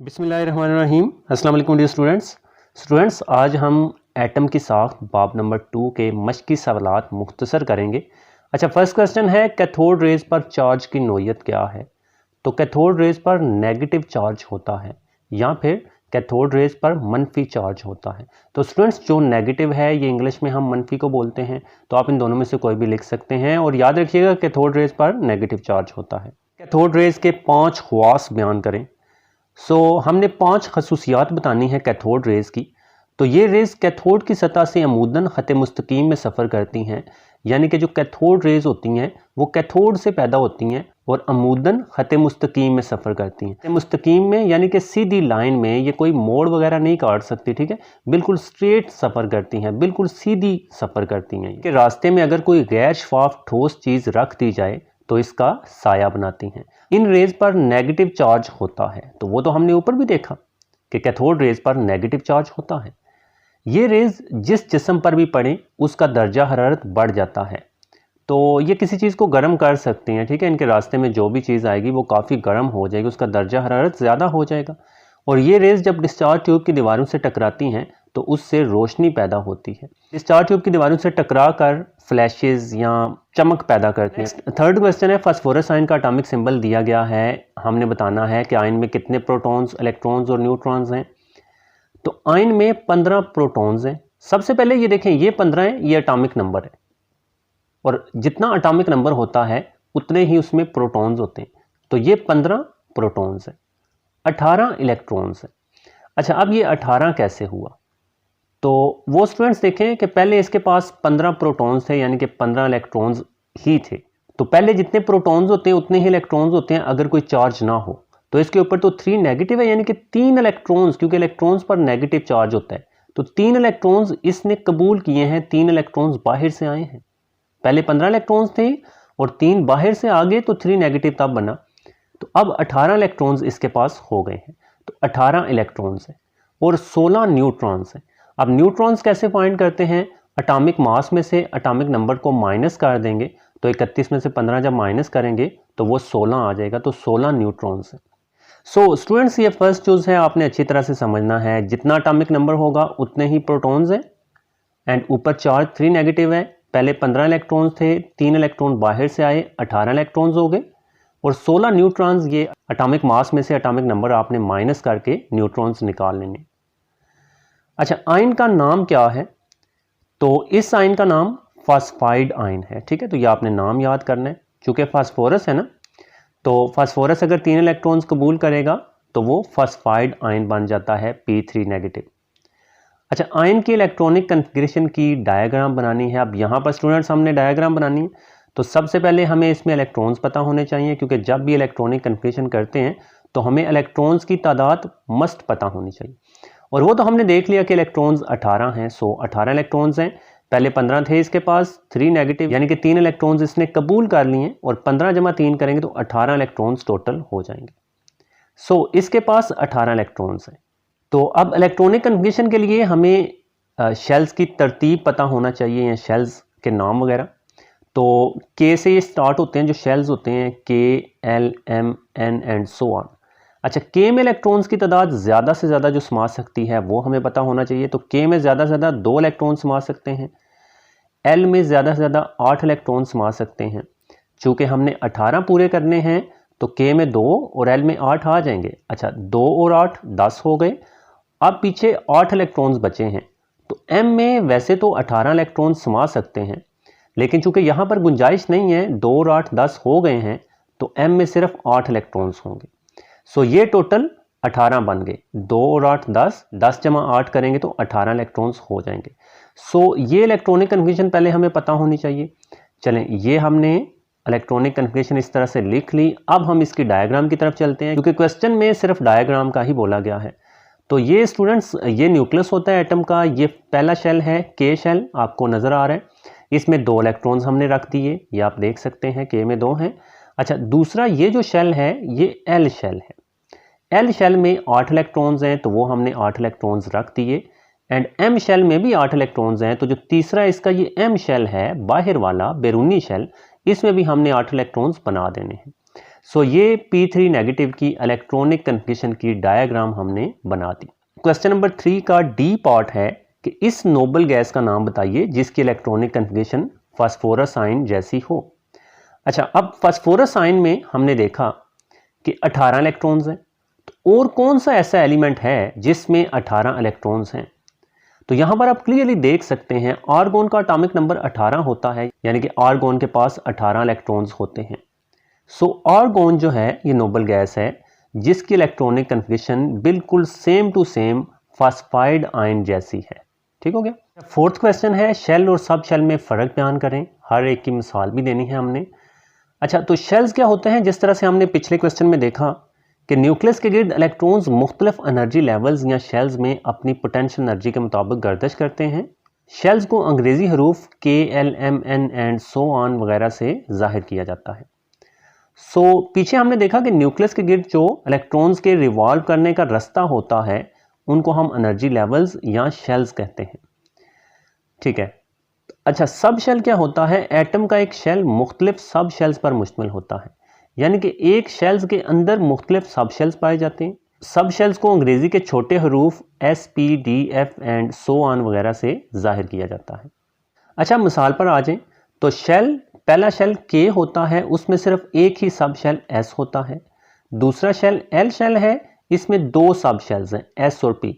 बिस्मिल्लाहिर्रहमानिर्रहीम। अस्सलाम वालेकुम डियर स्टूडेंट्स, आज हम एटम की साख्त बाब नंबर 2 के मश्की सवालात मुख्तसर करेंगे। अच्छा, फर्स्ट क्वेश्चन है कैथोड रेज पर चार्ज की नोयत क्या है। तो कैथोड रेज पर नेगेटिव चार्ज होता है या फिर कैथोड रेज पर मनफी चार्ज होता है। तो स्टूडेंट्स, जो नेगेटिव है ये इंग्लिश में हम मनफी को बोलते हैं, तो आप इन दोनों में से कोई भी लिख सकते हैं और याद रखिएगा कैथोड रेज पर नेगेटिव चार्ज होता है। कैथोड रेज के 5 ख़वास बयान करें। हमने 5 खसूसियात बतानी है कैथोड रेज की। तो ये रेज कैथोड की सतह से अमूदन ख़त मुस्तकीम में सफ़र करती हैं, यानी कि जो कैथोड रेज होती हैं वो कैथोड से पैदा होती हैं और अमूदन ख़त मुस्तकीम में सफ़र करती हैं। ख़त मुस्तकीम में यानी कि सीधी लाइन में, ये कोई मोड़ वगैरह नहीं काट सकती, ठीक है, बिल्कुल स्ट्रेट सफ़र करती हैं, बिल्कुल सीधी सफ़र करती हैं। कि रास्ते में अगर कोई गैर शफाफ ठोस चीज़ रख दी जाए तो इसका साया बनाती हैं। इन रेज पर नेगेटिव चार्ज होता है, तो वो तो हमने ऊपर भी देखा कि कैथोड रेज पर नेगेटिव चार्ज होता है। ये रेज जिस जिस्म पर भी पड़े उसका दर्जा हरारत बढ़ जाता है, तो ये किसी चीज़ को गर्म कर सकती हैं, ठीक है। इनके रास्ते में जो भी चीज़ आएगी वो काफ़ी गर्म हो जाएगी, उसका दर्जा हरारत ज़्यादा हो जाएगा। और ये रेज जब डिस्चार्ज ट्यूब की दीवारों से टकराती हैं तो उससे रोशनी पैदा होती है। डिस्चार्ज ट्यूब की दीवारों से टकरा कर फ्लैशेस या चमक पैदा करती हैं। थर्ड क्वेश्चन है, फास्फोरस आयन का एटॉमिक सिंबल दिया गया है। हमने बताना है कि आयन में कितने प्रोटॉन्स, इलेक्ट्रॉन्स और न्यूट्रॉन्स हैं। तो आयन में 15 प्रोटॉन्स हैं। सबसे पहले ये देखें, ये 15 है, ये एटॉमिक नंबर है और जितना एटॉमिक नंबर होता है उतने ही उसमें प्रोटॉन्स होते हैं। तो ये 15 प्रोटॉन्स हैं, 18 इलेक्ट्रॉन्स हैं। अच्छा, अब ये 18 कैसे हुआ? तो वो स्टूडेंट्स देखें कि पहले इसके पास 15 प्रोटॉन्स थे, यानी कि 15 इलेक्ट्रॉन्स ही थे। तो पहले जितने प्रोटॉन्स होते हैं उतने ही इलेक्ट्रॉन्स होते हैं अगर कोई चार्ज ना हो। तो इसके ऊपर तो 3 नेगेटिव है, यानी कि 3 इलेक्ट्रॉन्स, क्योंकि इलेक्ट्रॉन्स पर नेगेटिव चार्ज होता है। तो 3 इलेक्ट्रॉन्स इसने कबूल किए हैं, 3 इलेक्ट्रॉन्स बाहर से आए हैं। पहले 15 इलेक्ट्रॉन्स थे और 3 बाहर से आ गए, तो 3 नेगेटिव तब बना। तो अब 18 इलेक्ट्रॉन्स इसके पास हो गए हैं। तो 18 इलेक्ट्रॉन्स हैं और 16 न्यूट्रॉन्स हैं। अब न्यूट्रॉन्स कैसे फाइंड करते हैं? एटॉमिक मास में से एटॉमिक नंबर को माइनस कर देंगे, तो 31 में से 15 जब माइनस करेंगे तो वो 16 आ जाएगा। तो 16 न्यूट्रॉन्स हैं। सो स्टूडेंट्स, ये फर्स्ट चूज है, आपने अच्छी तरह से समझना है। जितना एटॉमिक नंबर होगा उतने ही प्रोटॉन्स हैं एंड ऊपर चार्ज 3 नेगेटिव है। पहले 15 इलेक्ट्रॉन्स थे, 3 इलेक्ट्रॉन बाहर से आए, 18 इलेक्ट्रॉन्स हो गए और 16 न्यूट्रॉन्स। ये एटॉमिक मास में से एटॉमिक नंबर आपने माइनस करके न्यूट्रॉन्स निकाल लेने। अच्छा, आयन का नाम क्या है? तो इस आयन का नाम फास्फाइड आयन है, ठीक है। तो ये आपने नाम याद करना है। चूंकि फास्फोरस है ना, तो फास्फोरस अगर 3 इलेक्ट्रॉन्स कबूल करेगा तो वो फास्फाइड आयन बन जाता है, P3 नेगेटिव। अच्छा, आयन की इलेक्ट्रॉनिक कन्फिग्रेशन की डायग्राम बनानी है। अब यहाँ पर स्टूडेंट्स हमने डायग्राम बनानी है, तो सबसे पहले हमें इसमें इलेक्ट्रॉन्स पता होने चाहिए, क्योंकि जब भी इलेक्ट्रॉनिक कन्फिग्रेशन करते हैं तो हमें इलेक्ट्रॉन्स की तादाद मस्ट पता होनी चाहिए। और वो तो हमने देख लिया कि इलेक्ट्रॉन्स 18 हैं। 18 इलेक्ट्रॉन्स हैं। पहले 15 थे इसके पास, 3 नेगेटिव, यानी कि 3 इलेक्ट्रॉन्स इसने कबूल कर लिए और 15 जमा 3 करेंगे तो 18 इलेक्ट्रॉन्स टोटल हो जाएंगे। इसके पास 18 इलेक्ट्रॉन्स हैं। तो अब इलेक्ट्रॉनिक कन्फिग्रेशन के लिए हमें शेल्स की तरतीब पता होना चाहिए या शेल्स के नाम वगैरह। तो के से ये स्टार्ट होते हैं जो शेल्स होते हैं, K, L, M, N and so on. अच्छा, के में इलेक्ट्रॉन्स की तादाद ज़्यादा से ज़्यादा जो समा सकती है वो हमें पता होना चाहिए। तो के में ज़्यादा से ज़्यादा 2 इलेक्ट्रॉन समा सकते हैं। एल में ज़्यादा से ज़्यादा 8 इलेक्ट्रॉन समा सकते हैं। चूँकि हमने 18 पूरे करने हैं तो के में 2 और एल में 8 आ जाएंगे। अच्छा, 2 और 8 10 हो गए। अब पीछे 8 इलेक्ट्रॉन्स बचे हैं। तो एम में वैसे तो 18 इलेक्ट्रॉन समा सकते हैं, लेकिन चूँकि यहाँ पर गुंजाइश नहीं है, 2 और 8 10 हो गए हैं, तो एम में सिर्फ 8 इलेक्ट्रॉन्स होंगे। ये टोटल 18 बन गए। 2 और 8 10, 10 जमा 8 करेंगे तो 18 इलेक्ट्रॉन्स हो जाएंगे। ये इलेक्ट्रॉनिक कन्फिग्रेशन पहले हमें पता होनी चाहिए। चलें, ये हमने इलेक्ट्रॉनिक कन्फिग्रेशन इस तरह से लिख ली। अब हम इसकी डायग्राम की तरफ चलते हैं, क्योंकि क्वेश्चन में सिर्फ डायग्राम का ही बोला गया है। तो ये स्टूडेंट्स, ये न्यूक्लियस होता है एटम का। ये पहला शेल है, के शेल, आपको नज़र आ रहा है। इसमें 2 इलेक्ट्रॉन्स हमने रख दिए, ये आप देख सकते हैं, के में 2 हैं। अच्छा, दूसरा ये जो शेल है ये एल शेल है। एल शेल में 8 इलेक्ट्रॉन्स हैं, तो वो हमने 8 इलेक्ट्रॉन्स रख दिए। एंड एम शेल में भी 8 इलेक्ट्रॉन्स हैं, तो जो तीसरा इसका ये एम शेल है, बाहर वाला बैरूनी शेल, इसमें भी हमने 8 इलेक्ट्रॉन्स बना देने हैं। सो ये P3 नेगेटिव की इलेक्ट्रॉनिक कन्फिगरेशन की डायग्राम हमने बना दी। क्वेश्चन नंबर 3 का डी पार्ट है कि इस नोबल गैस का नाम बताइए जिसकी इलेक्ट्रॉनिक कन्फिगरेशन फास्फोरस आयन जैसी हो। अच्छा, अब फास्फोरस आयन में हमने देखा कि 18 इलेक्ट्रॉन्स हैं, तो और कौन सा ऐसा एलिमेंट है जिसमें 18 इलेक्ट्रॉन्स हैं? तो यहां पर आप क्लियरली देख सकते हैं आर्गोन का एटॉमिक नंबर 18 होता है, यानी कि आर्गोन के पास 18 इलेक्ट्रॉन्स होते हैं। सो आर्गोन जो है ये नोबल गैस है जिसकी इलेक्ट्रॉनिक कन्फिगरेशन बिल्कुल same to same phosphide ion जैसी है। ठीक हो गया। फोर्थ क्वेश्चन है शेल और सब शेल में फ़र्क बयान करें। हर एक की मिसाल भी देनी है हमने। अच्छा, तो शेल्स क्या होते हैं? जिस तरह से हमने पिछले क्वेश्चन में देखा कि न्यूक्लियस के गिर्द इलेक्ट्रॉन्स मुख्तलिफ एनर्जी लेवल्स या शेल्स में अपनी पोटेंशियल एनर्जी के मुताबिक गर्दिश करते हैं। शेल्स को अंग्रेजी हरूफ K, L, M, N and so on वगैरह से जाहिर किया जाता है। सो पीछे हमने देखा कि न्यूक्लियस के गिर्द जो इलेक्ट्रॉन्स के रिवॉल्व करने का रास्ता होता है उनको हम एनर्जी लेवल्स या शेल्स कहते हैं। ठीक है। अच्छा, सब शेल क्या होता है? एटम का एक शेल मुख्तलिफ सब शेल्स पर मुश्तमिल होता है, यानी कि एक शेल्स के अंदर मुख्तलिफ सब शेल्स पाए जाते हैं। सब शेल्स को अंग्रेजी के छोटे हरूफ S, P, D, F and so on वगैरह से जाहिर किया जाता है। अच्छा, मिसाल पर आ जाएं तो पहला शेल के होता है, उसमें सिर्फ एक ही सब शेल एस होता है। दूसरा शेल एल शेल है, इसमें दो सब शेल्स हैं एस और पी।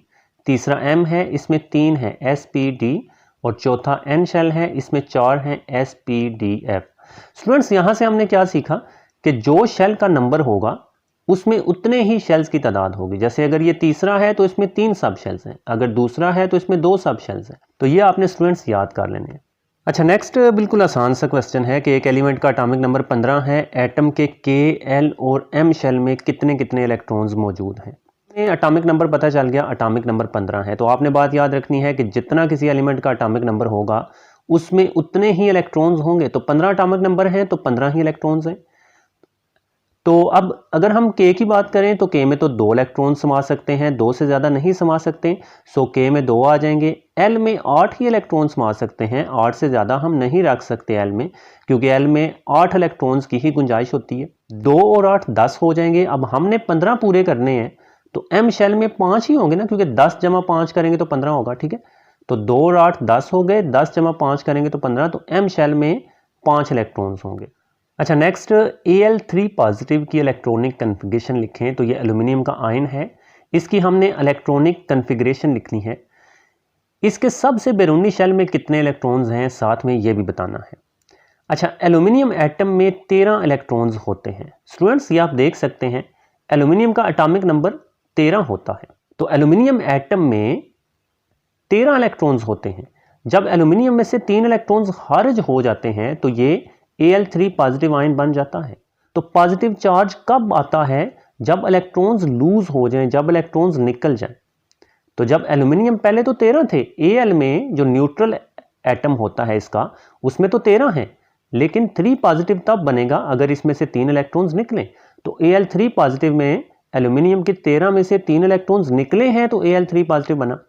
तीसरा एम है, इसमें तीन है एस, पी, डी। और चौथा एन शेल है, इसमें चार हैं S, P, D, F. Students, यहां से हमने क्या सीखा कि जो शेल का नंबर होगा उसमें उतने ही शेल्स की तादाद होगी। जैसे अगर ये तीसरा है तो इसमें 3 सब शेल्स हैं, अगर दूसरा है तो इसमें 2 सब शेल्स हैं। तो ये आपने स्टूडेंट्स याद कर लेने हैं। अच्छा, नेक्स्ट बिल्कुल आसान सा क्वेश्चन है कि एक एलिमेंट का एटॉमिक नंबर 15 है, एटम के के, एल और एम शेल में कितने कितने इलेक्ट्रॉन्स मौजूद हैं। एटॉमिक नंबर पता चल गया, एटॉमिक नंबर 15 है। तो आपने बात याद रखनी है कि जितना किसी एलिमेंट का एटॉमिक नंबर होगा उसमें उतने ही इलेक्ट्रॉन्स होंगे। तो 15 एटॉमिक नंबर हैं तो 15 ही इलेक्ट्रॉन्स हैं। तो अब अगर हम के की बात करें तो के में तो 2 इलेक्ट्रॉन समा सकते हैं, 2 से ज़्यादा नहीं समा सकते। सो के में 2 आ जाएंगे। एल में 8 ही इलेक्ट्रॉन समा सकते हैं, 8 से ज़्यादा हम नहीं रख सकते एल में, क्योंकि एल में 8 इलेक्ट्रॉन्स की ही गुंजाइश होती है। 2 और 8 10 हो जाएंगे। अब हमने 15 पूरे करने हैं तो एम शेल में 5 ही होंगे ना, क्योंकि 10 जमा 5 करेंगे तो 15 होगा। ठीक है, तो 2 और 8 10 हो गए, 10 जमा 5 करेंगे तो 15। तो एम शेल में 5 इलेक्ट्रॉन्स होंगे। अच्छा, नेक्स्ट Al3 पॉजिटिव की इलेक्ट्रॉनिक कन्फिगरेशन लिखें। तो ये एल्यूमिनियम का आयन है, इसकी हमने इलेक्ट्रॉनिक कन्फिगरेशन लिखनी है। इसके सबसे बैरूनी शेल में कितने इलेक्ट्रॉन्स हैं साथ में ये भी बताना है। अच्छा, एल्यूमिनियम एटम में 13 इलेक्ट्रॉन्स होते हैं। स्टूडेंट्स, ये आप देख सकते हैं एल्यूमिनियम का एटॉमिक नंबर 13 होता है। तो एल्यूमिनियम एटम में 13 इलेक्ट्रॉन्स होते हैं। जब एल्यूमिनियम में से 3 इलेक्ट्रॉन्स खारिज हो जाते हैं तो ये Al3 पॉजिटिव आयन बन जाता है। तो पॉजिटिव चार्ज कब आता है? जब इलेक्ट्रॉन्स लूज हो जाएं, जब इलेक्ट्रॉन्स निकल जाएं। तो जब एल्यूमिनियम पहले तो 13 थे, Al में जो न्यूट्रल एटम होता है इसका, उसमें तो 13 है, लेकिन 3 पॉजिटिव तब बनेगा अगर इसमें से 3 इलेक्ट्रॉन्स निकले। तो Al3 पॉजिटिव में एल्यूमिनियम के 13 में से 3 इलेक्ट्रॉन्स निकले हैं तो Al3 पॉजिटिव बना।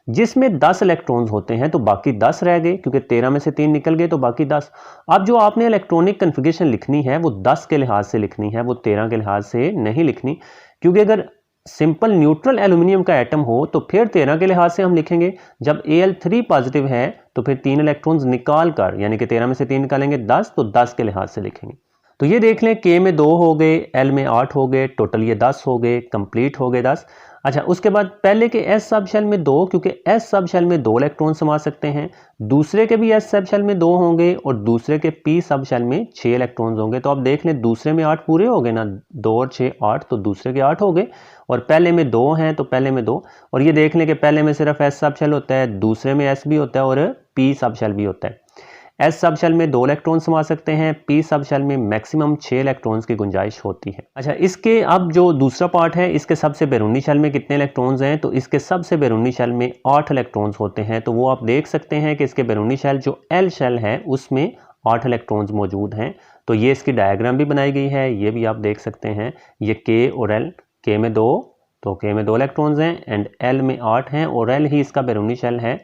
जिसमें 10 इलेक्ट्रॉन्स होते हैं तो बाकी 10 रह गए, क्योंकि 13 में से 3 निकल गए तो बाकी 10। अब जो आपने इलेक्ट्रॉनिक कन्फिगरेशन लिखनी है वो 10 के लिहाज से लिखनी है, वो 13 के लिहाज से नहीं लिखनी। क्योंकि अगर सिंपल न्यूट्रल एल्यूमिनियम का एटम हो तो फिर 13 के लिहाज से हम लिखेंगे। जब Al3 पॉजिटिव है तो फिर 3 इलेक्ट्रॉन्स निकाल कर, यानी कि 13 में से 3 निकालेंगे 10, तो 10 के लिहाज से लिखेंगे। तो ये देख लें, के में 2 हो गए, एल में 8 हो गए, टोटल ये 10 हो गए, कंप्लीट हो गए 10। अच्छा, उसके बाद पहले के एस सब शेल में 2, क्योंकि एस सब शेल में 2 इलेक्ट्रॉन समा सकते हैं। दूसरे के भी एस सब शेल में 2 होंगे और दूसरे के पी सब शेल में 6 इलेक्ट्रॉन्स होंगे। तो आप देख लें, दूसरे में 8 पूरे हो गए ना, 2 और 6 8, तो दूसरे के 8 हो गए। और पहले में 2 हैं तो पहले में 2। और ये देख लें कि पहले में सिर्फ एस सब शेल होता है, दूसरे में एस भी होता है और पी सब शेल भी होता है। एस सब शेल में 2 इलेक्ट्रॉन समा सकते हैं, पी सब शेल में मैक्सिमम 6 इलेक्ट्रॉन्स की गुंजाइश होती है। अच्छा, इसके अब जो दूसरा पार्ट है, इसके सबसे बैरूनी शेल में कितने इलेक्ट्रॉन्स हैं? तो इसके सबसे बैरूनी शेल में 8 इलेक्ट्रॉन्स होते हैं। तो वो आप देख सकते हैं कि इसके बैरूनी शेल जो एल शेल है उसमें 8 इलेक्ट्रॉन्स मौजूद हैं। तो ये इसकी डायग्राम भी बनाई गई है, ये भी आप देख सकते हैं। ये के और एल, के में 2, तो के में 2 इलेक्ट्रॉन्स हैं, एंड एल में 8 हैं और एल ही इसका बैरूनी शेल है।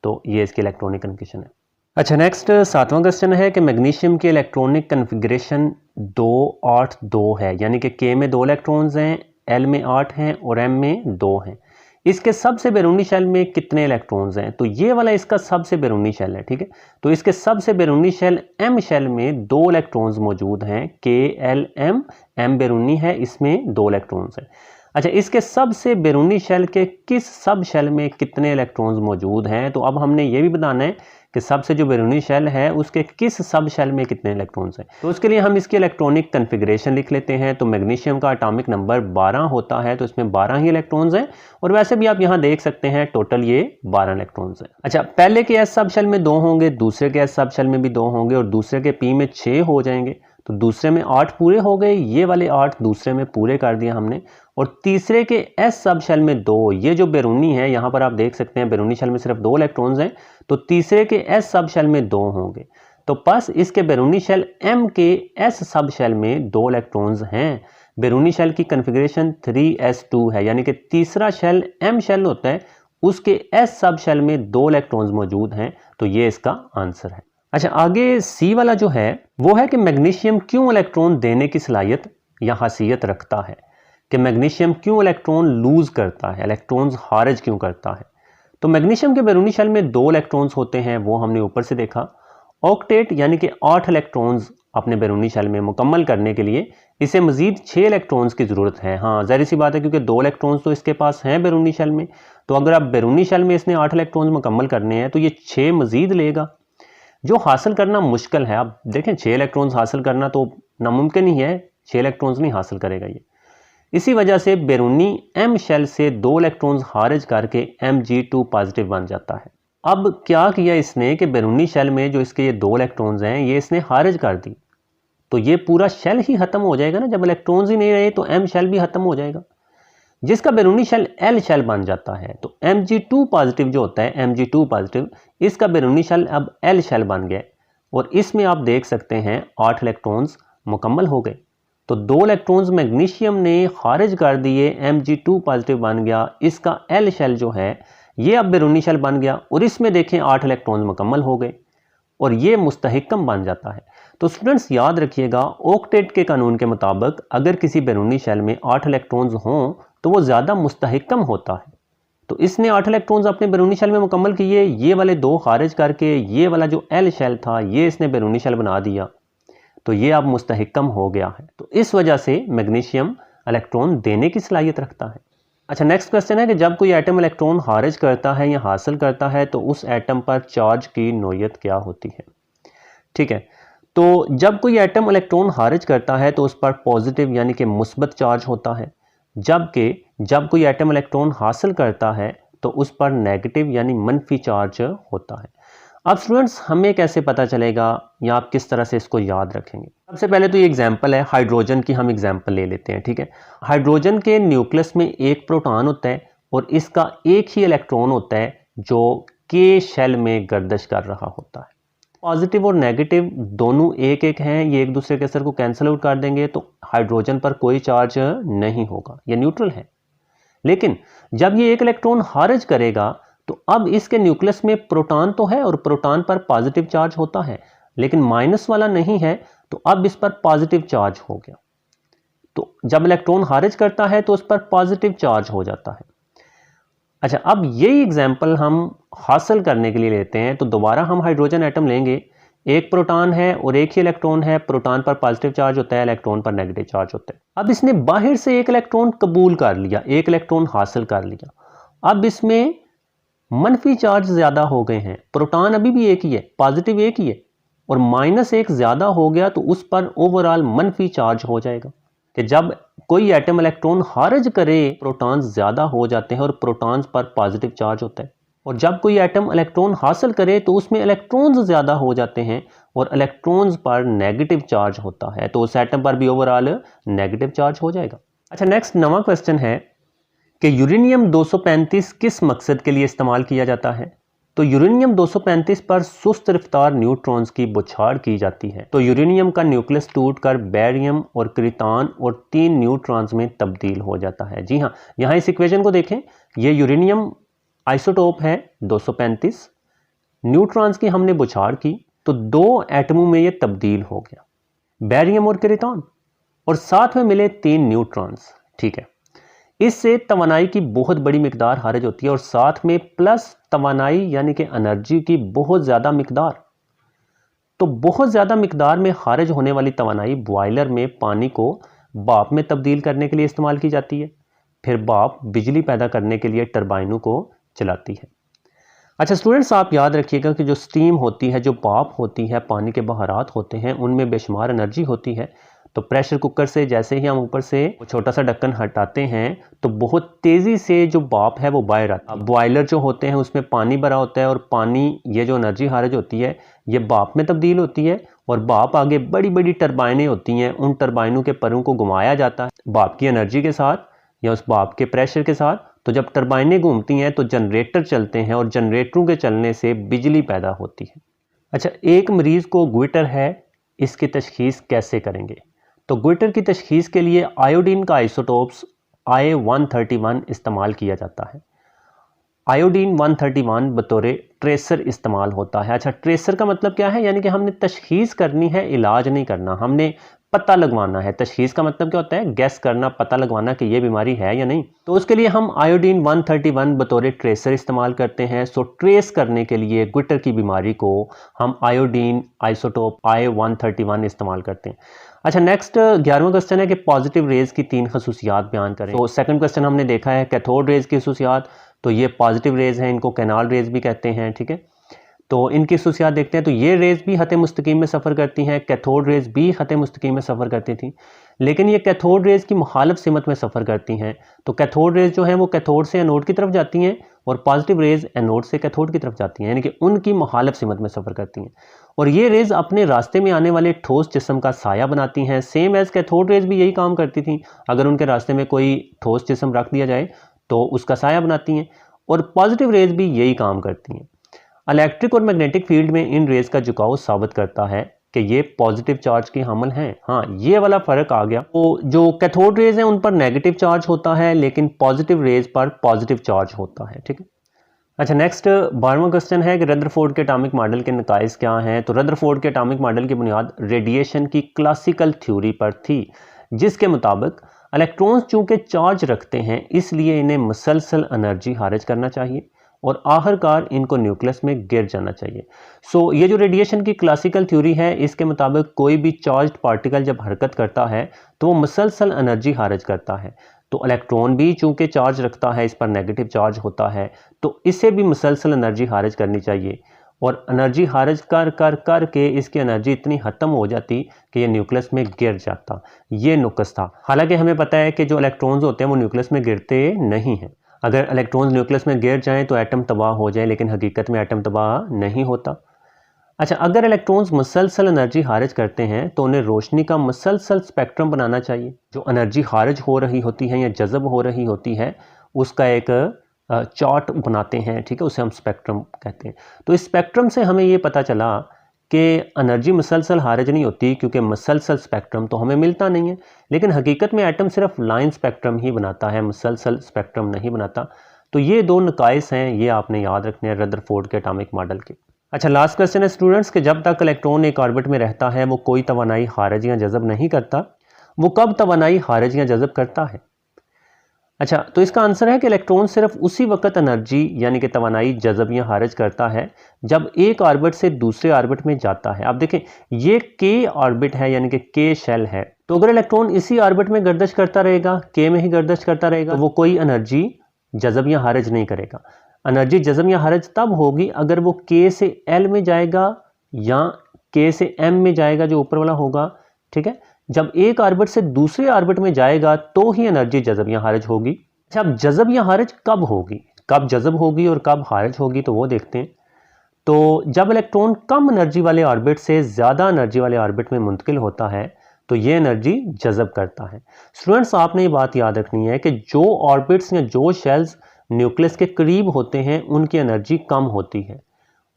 तो ये इसकी इलेक्ट्रॉनिक कन्फिगरेशन है। अच्छा, नेक्स्ट 7वां क्वेश्चन है कि मैग्नीशियम की इलेक्ट्रॉनिक कन्फिगरेशन 2 8 2 है, यानी कि K में 2 इलेक्ट्रॉन्स हैं, L में 8 हैं और M में 2 हैं। इसके सबसे बैरूनी शेल में कितने इलेक्ट्रॉन्स हैं? तो ये वाला इसका सबसे बैरूनी शेल है, ठीक है। तो इसके सबसे बैरूनी शेल M शेल में 2 इलेक्ट्रॉन्स मौजूद हैं, K L M, M बैरूनी है, इसमें 2 इलेक्ट्रॉन्स हैं। अच्छा, इसके सबसे बैरूनी शेल के किस सब शेल में कितने इलेक्ट्रॉन्स मौजूद हैं? तो अब हमने ये भी बताना है कि सबसे जो बैरूनी शेल है उसके किस सब शेल में कितने इलेक्ट्रॉन्स हैं। तो उसके लिए हम इसकी इलेक्ट्रॉनिक कन्फिग्रेशन लिख लेते हैं। तो मैग्नीशियम का एटॉमिक नंबर 12 होता है, तो इसमें 12 ही इलेक्ट्रॉन्स हैं और वैसे भी आप यहाँ देख सकते हैं टोटल ये 12 इलेक्ट्रॉन्स हैं। अच्छा, पहले के एस सब शेल में 2 होंगे, दूसरे के एस सब शेल में भी 2 होंगे और दूसरे के पी में 6 हो जाएंगे। तो दूसरे में 8 पूरे हो गए, ये वाले 8 दूसरे में पूरे कर दिया हमने। और तीसरे के एस सब शेल में 2, ये जो बैरूनी है यहाँ पर आप देख सकते हैं बैरूनी शेल में सिर्फ 2 इलेक्ट्रॉन्स हैं, तो तीसरे के एस सब शेल में 2 होंगे। तो बस इसके बैरूनी शेल M के एस सब शेल में 2 इलेक्ट्रॉन्स हैं। बैरूनी शेल की कन्फिग्रेशन 3s2 है, यानी कि तीसरा शेल M शेल होता है, उसके एस सब शेल में 2 इलेक्ट्रॉन्स मौजूद हैं। तो ये इसका आंसर है। अच्छा, आगे सी वाला जो है वो है कि मैग्नीशियम क्यों इलेक्ट्रॉन देने की सलाहियत या खासियत रखता है, कि मैग्नीशियम क्यों इलेक्ट्रॉन लूज करता है, इलेक्ट्रॉन्स खारिज क्यों करता है। तो मैग्नीशियम के बैरूनी शेल में 2 इलेक्ट्रॉन्स होते हैं, वो हमने ऊपर से देखा। ऑक्टेट यानी कि 8 इलेक्ट्रॉन्स अपने बैरूनी शेल में मुकम्मल करने के लिए इसे मजीद 6 इलेक्ट्रॉन्स की ज़रूरत है। हाँ, ज़ाहिर सी बात है क्योंकि 2 इलेक्ट्रॉन्स तो इसके पास हैं बैरूनी शेल में, तो अगर आप बैरूनी शेल में इसने 8 इलेक्ट्रॉन्स मुकम्मल करने हैं तो ये 6 मजीद लेगा, जो हासिल करना मुश्किल है। आप देखें 6 इलेक्ट्रॉन्स हासिल करना तो नामुमकिन ही है, 6 इलेक्ट्रॉन्स नहीं हासिल करेगा ये। इसी वजह से बैरूनी M शेल से 2 इलेक्ट्रॉन्स खारिज करके Mg2 पॉजिटिव बन जाता है। अब क्या किया इसने कि बैरूनी शेल में जो इसके ये 2 इलेक्ट्रॉन्स हैं ये इसने खारिज कर दी, तो ये पूरा शेल ही खत्म हो जाएगा ना। जब इलेक्ट्रॉन्स ही नहीं रहे तो M शेल भी खत्म हो जाएगा, जिसका बैरूनी शेल L शेल बन जाता है। तो Mg2 पॉजिटिव जो होता है, Mg2 पॉजिटिव, इसका बैरूनी शेल अब L शेल बन गया और इसमें आप देख सकते हैं 8 इलेक्ट्रॉन्स मुकम्मल हो गए। तो 2 इलेक्ट्रॉन्स मैग्नीशियम ने खारिज कर दिए, Mg2 पॉजिटिव बन गया, इसका L शेल जो है ये अब बैरूनी शेल बन गया और इसमें देखें 8 इलेक्ट्रॉन्स मुकम्मल हो गए और ये मुस्तहिकम बन जाता है। तो स्टूडेंट्स याद रखिएगा, ऑक्टेट के कानून के मुताबिक अगर किसी बैरूनी शेल में 8 इलेक्ट्रॉन्स हों तो वो ज़्यादा मुस्तहिकम होता है। तो इसने 8 इलेक्ट्रॉन्स अपने बैरूनी शेल में मुकम्मल किए, ये वाले 2 खारिज करके ये वाला जो L शेल था ये इसने बैरूनी शेल बना दिया, तो ये अब मुस्तहिकम हो गया है। तो इस वजह से मैग्नीशियम इलेक्ट्रॉन देने की सलाहियत रखता है। अच्छा, नेक्स्ट क्वेश्चन है कि जब कोई एटम इलेक्ट्रॉन खारिज करता है या हासिल करता है तो उस एटम पर चार्ज की नोयत क्या होती है। ठीक है, तो जब कोई एटम इलेक्ट्रॉन खारिज करता है तो उस पर पॉजिटिव यानी कि मुस्बत चार्ज होता है, जबकि जब कोई एटम इलेक्ट्रॉन हासिल करता है तो उस पर नेगेटिव यानी मनफी चार्ज होता है। अब स्टूडेंट्स हमें कैसे पता चलेगा या आप किस तरह से इसको याद रखेंगे। सबसे पहले तो ये एग्जांपल है हाइड्रोजन की, हम एग्जांपल ले लेते हैं। ठीक है, हाइड्रोजन के न्यूक्लियस में एक प्रोटॉन होता है और इसका एक ही इलेक्ट्रॉन होता है जो K शेल में गर्दिश कर रहा होता है। पॉजिटिव और नेगेटिव दोनों एक एक हैं, ये एक दूसरे के असर को कैंसिल आउट कर देंगे, तो हाइड्रोजन पर कोई चार्ज नहीं होगा, ये न्यूट्रल है। लेकिन जब ये एक इलेक्ट्रॉन खारिज करेगा तो अब इसके न्यूक्लियस में प्रोटॉन तो है और प्रोटॉन पर पॉजिटिव चार्ज होता है, लेकिन माइनस वाला नहीं है, तो अब इस पर पॉजिटिव चार्ज हो गया। तो जब इलेक्ट्रॉन खारिज करता है तो उस पर पॉजिटिव चार्ज हो जाता है। अच्छा, अब यही एग्जाम्पल हम हासिल करने के लिए लेते हैं। तो दोबारा हम हाइड्रोजन एटम लेंगे, एक प्रोटॉन है और एक ही इलेक्ट्रॉन है, प्रोटॉन पर पॉजिटिव चार्ज होता है, इलेक्ट्रॉन पर नेगेटिव चार्ज होता है। अब इसने बाहर से एक इलेक्ट्रॉन कबूल कर लिया, एक इलेक्ट्रॉन हासिल कर लिया, अब इसमें मनफी चार्ज ज्यादा हो गए हैं, प्रोटॉन अभी भी एक ही है, पॉजिटिव एक ही है और -1 ज्यादा हो गया तो उस पर ओवरऑल मनफी चार्ज हो जाएगा। कि जब कोई एटम इलेक्ट्रॉन खारिज करे प्रोटॉन्स ज्यादा हो जाते हैं और प्रोटॉन्स पर पॉजिटिव चार्ज होता है, और जब कोई एटम इलेक्ट्रॉन हासिल करे तो उसमें इलेक्ट्रॉन्स ज्यादा हो जाते हैं और इलेक्ट्रॉन्स पर नेगेटिव चार्ज होता है, तो उस एटम पर भी ओवरऑल नेगेटिव चार्ज हो जाएगा। अच्छा, नेक्स्ट नवा क्वेश्चन है कि यूरेनियम 235 किस मकसद के लिए इस्तेमाल किया जाता है। तो यूरेनियम 235 पर सुस्त रफ्तार न्यूट्रॉन्स की बौछार की जाती है। तो यूरेनियम का न्यूक्लियस टूटकर बेरियम और क्रितान और 3 न्यूट्रॉन्स में तब्दील हो जाता है। जी हाँ, यहाँ इस इक्वेशन को देखें, ये यूरेनियम आइसोटोप है 235, न्यूट्रॉन्स की हमने बौछार की तो 2 एटमों में ये तब्दील हो गया। बेरियम और क्रिप्टॉन, और साथ में मिले 3 न्यूट्रॉन्स। ठीक है, इससे तवानाई की बहुत बड़ी मिकदार खारिज होती है और साथ में प्लस तवानाई यानी कि एनर्जी की बहुत ज़्यादा मिकदार। तो बहुत ज़्यादा मिकदार में खारिज होने वाली तवानाई बॉयलर में पानी को भाप में तब्दील करने के लिए इस्तेमाल की जाती है। फिर भाप बिजली पैदा करने के लिए टरबाइनों को चलाती है। अच्छा स्टूडेंट्स, आप याद रखिएगा कि जो स्टीम होती है, जो भाप होती है, पानी के बहारात होते हैं, उनमें बेशुमार एनर्जी होती है। तो प्रेशर कुकर से जैसे ही हम ऊपर से छोटा सा ढक्कन हटाते हैं तो बहुत तेज़ी से जो भाप है वो बाहर आता है। बॉयलर जो होते हैं उसमें पानी भरा होता है और पानी, ये जो एनर्जी खारिज होती है ये भाप में तब्दील होती है और भाप आगे बड़ी बड़ी टरबाइनें होती हैं, उन टरबाइनों के परों को घुमाया जाता है भाप की एनर्जी के साथ या उस भाप के प्रेशर के साथ। तो जब टरबाइनें घूमती हैं तो जनरेटर चलते हैं और जनरेटरों के चलने से बिजली पैदा होती है। अच्छा, एक मरीज़ को ग्विटर है, इसकी तशखीस कैसे करेंगे? तो ग्विटर की तशखीस के लिए आयोडीन का आइसोटोप्स I-131 इस्तेमाल किया जाता है। आयोडीन 131 बतौर ट्रेसर इस्तेमाल होता है। अच्छा, ट्रेसर का मतलब क्या है? यानी कि हमने तशखीस करनी है, इलाज नहीं करना, हमने पता लगवाना है। तशखीस का मतलब क्या होता है? गैस करना, पता लगवाना कि ये बीमारी है या नहीं। तो उसके लिए हम आयोडीन 131 बतौर ट्रेसर इस्तेमाल करते हैं। सो ट्रेस करने के लिए ग्विटर की बीमारी को हम आयोडीन आइसोटोप I-131 इस्तेमाल करते हैं। अच्छा, नेक्स्ट 11वां क्वेश्चन है कि पॉजिटिव रेज की 3 खसूसियात बयान करें। तो सेकंड क्वेश्चन हमने देखा है कैथोड रेज की खसूसियात, तो ये पॉजिटिव रेज हैं, इनको कैनाल रेज भी कहते हैं। ठीक है, तो इनकी खसूसियात देखते हैं। तो ये रेज भी खत मुस्तकीम में सफ़र करती हैं, कैथोड रेज भी खत मुस्तकीम में सफ़र करती थी, लेकिन ये कैथोड रेज की मुखालिफ सिमत में सफ़र करती हैं। तो कैथोड रेज जो है वो कैथोड से एनोड की तरफ जाती हैं और पॉजिटिव रेज एनोड से कैथोड की तरफ जाती हैं, यानी कि उनकी मुखालिफ सिमत में सफ़र करती हैं। और ये रेज अपने रास्ते में आने वाले ठोस जिस्म का साया बनाती हैं। सेम एज कैथोड रेज भी यही काम करती थी, अगर उनके रास्ते में कोई ठोस जिस्म रख दिया जाए तो उसका साया बनाती हैं, और पॉजिटिव रेज भी यही काम करती हैं। इलेक्ट्रिक और मैग्नेटिक फील्ड में इन रेज का झुकाव साबित करता है कि ये पॉजिटिव चार्ज के हामिल हैं। हाँ, ये वाला फर्क आ गया। तो जो कैथोड रेज हैं उन पर नेगेटिव चार्ज होता है, लेकिन पॉजिटिव रेज पर पॉजिटिव चार्ज होता है। ठीक है, अच्छा नेक्स्ट 12वां क्वेश्चन है कि रदरफोर्ड के एटॉमिक मॉडल के नकाइज क्या हैं। तो रदरफोर्ड के एटॉमिक मॉडल की बुनियाद रेडिएशन की क्लासिकल थ्योरी पर थी, जिसके मुताबिक इलेक्ट्रॉन्स चूंकि चार्ज रखते हैं इसलिए इन्हें मुसलसल एनर्जी खारिज करना चाहिए और आखिरकार इनको न्यूक्लियस में गिर जाना चाहिए। सो ये जो रेडिएशन की क्लासिकल थ्योरी है, इसके मुताबिक कोई भी चार्ज्ड पार्टिकल जब हरकत करता है तो वो मुसलसल एनर्जी खारिज करता है। तो इलेक्ट्रॉन भी चूंकि चार्ज रखता है, इस पर नेगेटिव चार्ज होता है, तो इसे भी मुसलसल एनर्जी खारिज करनी चाहिए और एनर्जी खारिज कर कर कर के इसकी एनर्जी इतनी ख़त्म हो जाती कि ये न्यूक्लियस में गिर जाता। ये नुक्स था। हालांकि हमें पता है कि जो इलेक्ट्रॉन्स होते हैं वो न्यूक्लियस में गिरते नहीं हैं। अगर इलेक्ट्रॉन्स न्यूक्लियस में गिर जाएं तो एटम तबाह हो जाए, लेकिन हकीकत में एटम तबाह नहीं होता। अच्छा, अगर इलेक्ट्रॉन्स मुसलसल एनर्जी खारिज करते हैं तो उन्हें रोशनी का मुसलसल स्पेक्ट्रम बनाना चाहिए। जो एनर्जी खारिज हो रही होती है या जज़ब हो रही होती है उसका एक चार्ट बनाते हैं। ठीक है, उसे हम स्पेक्ट्रम कहते हैं। तो इस स्पेक्ट्रम से हमें ये पता चला कि एनर्जी मुसलसल खारिज नहीं होती, क्योंकि मुसलसल स्पेक्ट्रम तो हमें मिलता नहीं है, लेकिन हकीकत में एटम सिर्फ लाइन स्पेक्ट्रम ही बनाता है, मुसलसल स्पेक्ट्रम नहीं बनाता। तो ये 2 नकाइस हैं, ये आपने याद रखने हैं रदरफोर्ड के एटॉमिक मॉडल के। अच्छा, लास्ट क्वेश्चन है स्टूडेंट्स कि जब तक इलेक्ट्रॉन एक ऑर्बिट में रहता है वो कोई तवानाई खारिज या जज़ब नहीं करता, वो कब तवानाई खारिज या जज़ब करता है? अच्छा, तो इसका आंसर है कि इलेक्ट्रॉन सिर्फ उसी वक्त एनर्जी यानी कि तवानाई जज़ब या खारिज करता है जब एक ऑर्बिट से दूसरे ऑर्बिट में जाता है। आप देखें, ये के ऑर्बिट है यानी कि के शेल है, तो अगर इलेक्ट्रॉन इसी ऑर्बिट में गर्दिश करता रहेगा, के में ही गर्दिश करता रहेगा, तो वो कोई एनर्जी जज़ब या खारिज नहीं करेगा। एनर्जी जज़ब या खारिज तब होगी अगर वो के से एल में जाएगा या के से एम में जाएगा, जो ऊपर वाला होगा। ठीक है, जब एक ऑर्बिट से दूसरे ऑर्बिट में जाएगा तो ही एनर्जी जज़ब या खारिज होगी। अच्छा, अब जज़ब या खारिज कब होगी, कब जज़ब होगी और कब खारिज होगी, तो वो देखते हैं। तो जब इलेक्ट्रॉन कम एनर्जी वाले ऑर्बिट से ज़्यादा एनर्जी वाले ऑर्बिट में मुंतकिल होता है तो ये एनर्जी जज़ब करता है। स्टूडेंट्स, आपने ये बात याद रखनी है कि जो ऑर्बिट्स या जो शेल्स न्यूक्लियस के करीब होते हैं उनकी एनर्जी कम होती है,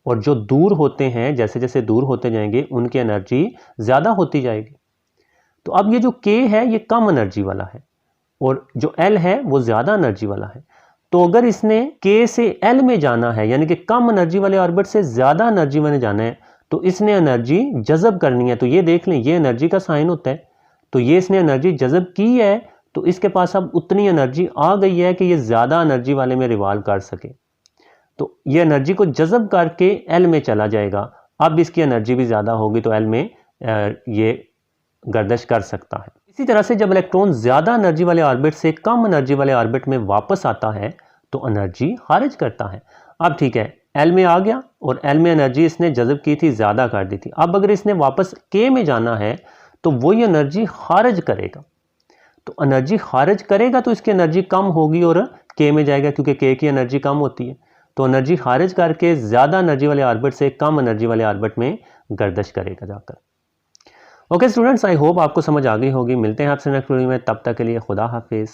और जो दूर होते हैं, जैसे जैसे दूर होते जाएंगे उनकी एनर्जी ज़्यादा होती जाएगी। तो अब ये जो K है ये कम एनर्जी वाला है और जो L है वो ज़्यादा एनर्जी वाला है। तो अगर इसने K से L में जाना है यानी कि कम एनर्जी वाले ऑर्बिट से ज़्यादा एनर्जी में जाना है, तो इसने एनर्जी जज़ब करनी है, तो ये देख लें ये एनर्जी का साइन होता है, तो ये इसने एनर्जी जज़ब की है, तो इसके पास अब उतनी एनर्जी आ गई है कि ये ज़्यादा एनर्जी वाले में रिवॉल्व कर सके, तो ये एनर्जी को जज़ब करके एल में चला जाएगा। अब इसकी एनर्जी भी ज़्यादा होगी तो एल में ये गर्दिश कर सकता है। इसी तरह से जब इलेक्ट्रॉन ज़्यादा एनर्जी वाले ऑर्बिट से कम एनर्जी वाले ऑर्बिट में वापस आता है तो एनर्जी खारिज करता है। अब ठीक है, एल में आ गया और एल में एनर्जी इसने जज़ब की थी, ज़्यादा कर दी थी। अब अगर इसने वापस के में जाना है तो वही एनर्जी खारिज करेगा, तो एनर्जी खारिज करेगा तो इसकी एनर्जी कम होगी और के में जाएगा, क्योंकि के की एनर्जी कम होती है। तो एनर्जी खारिज करके ज़्यादा एनर्जी वाले ऑर्बिट से कम एनर्जी वाले ऑर्बिट में गर्दिश करेगा जाकर। ओके स्टूडेंट्स, आई होप आपको समझ आ गई होगी। मिलते हैं आपसे नेक्स्ट वीडियो में, तब तक के लिए खुदा हाफिज़।